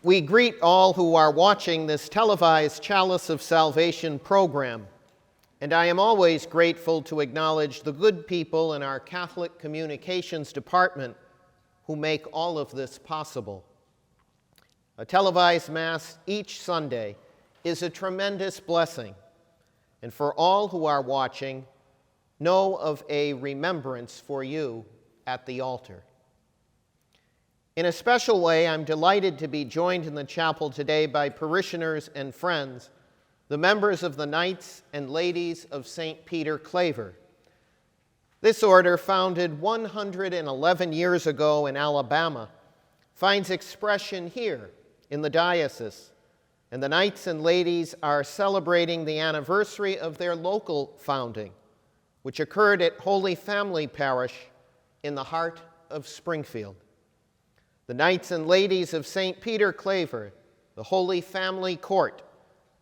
We greet all who are watching this televised Chalice of Salvation program, and I am always grateful to acknowledge the good people in our Catholic Communications Department who make all of this possible. A televised Mass each Sunday is a tremendous blessing, and for all who are watching, know of a remembrance for you at the altar. In a special way, I'm delighted to be joined in the chapel today by parishioners and friends, the members of the Knights and Ladies of St. Peter Claver. This order, founded 111 years ago in Alabama, finds expression here in the diocese, and the Knights and Ladies are celebrating the anniversary of their local founding, which occurred at Holy Family Parish in the heart of Springfield. The Knights and Ladies of St. Peter Claver, the Holy Family Court,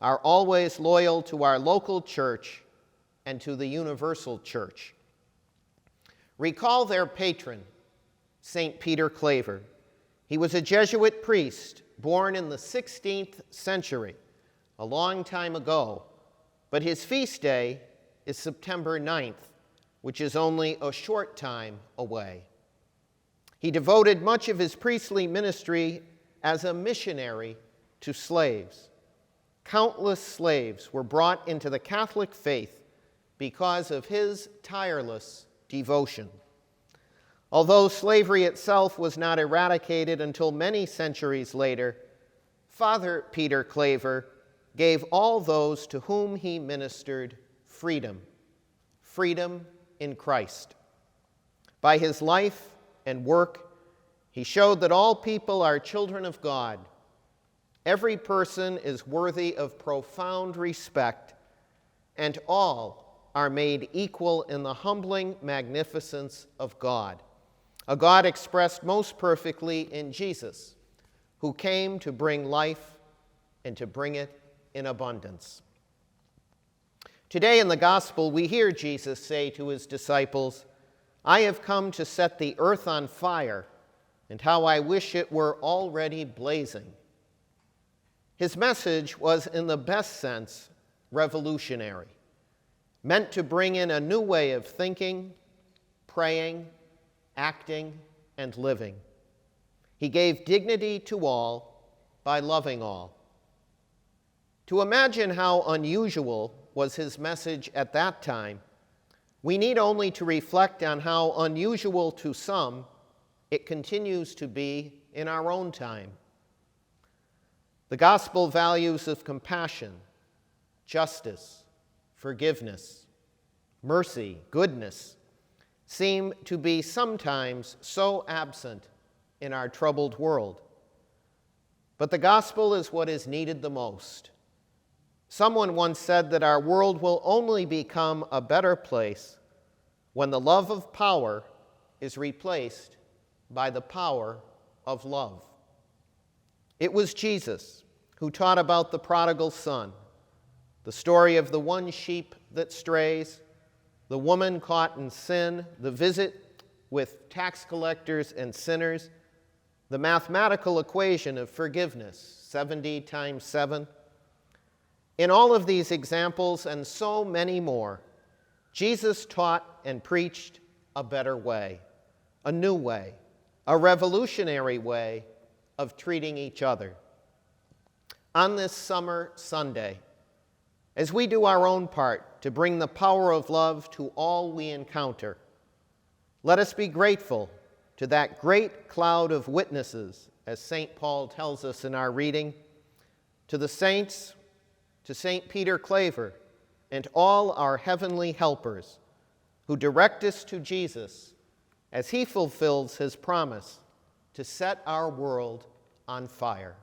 are always loyal to our local church and to the universal church. Recall their patron, St. Peter Claver. He was a Jesuit priest born in the 16th century, a long time ago, but his feast day is September 9th, which is only a short time away. He devoted much of his priestly ministry as a missionary to slaves. Countless slaves were brought into the Catholic faith because of his tireless devotion. Although slavery itself was not eradicated until many centuries later, Father Peter Claver gave all those to whom he ministered freedom in Christ. By his life and work, he showed that all people are children of God. Every person is worthy of profound respect, and all are made equal in the humbling magnificence of God, a God expressed most perfectly in Jesus, who came to bring life and to bring it in abundance. Today in the Gospel, we hear Jesus say to his disciples, "I have come to set the earth on fire, and how I wish it were already blazing." His message was, in the best sense, revolutionary, meant to bring in a new way of thinking, praying, acting, and living. He gave dignity to all by loving all. To imagine how unusual was his message at that time, we need only to reflect on how unusual to some it continues to be in our own time. The gospel values of compassion, justice, forgiveness, mercy, goodness seem to be sometimes so absent in our troubled world. But the gospel is what is needed the most. Someone once said that our world will only become a better place when the love of power is replaced by the power of love. It was Jesus who taught about the prodigal son, the story of the one sheep that strays, the woman caught in sin, the visit with tax collectors and sinners, the mathematical equation of forgiveness, 70 times 7. In all of these examples and so many more, Jesus taught and preached a better way, a new way, a revolutionary way of treating each other. On this summer Sunday, as we do our own part to bring the power of love to all we encounter, let us be grateful to that great cloud of witnesses, as St. Paul tells us in our reading, to the saints, to St. Peter Claver, and all our heavenly helpers who direct us to Jesus as he fulfills his promise to set our world on fire.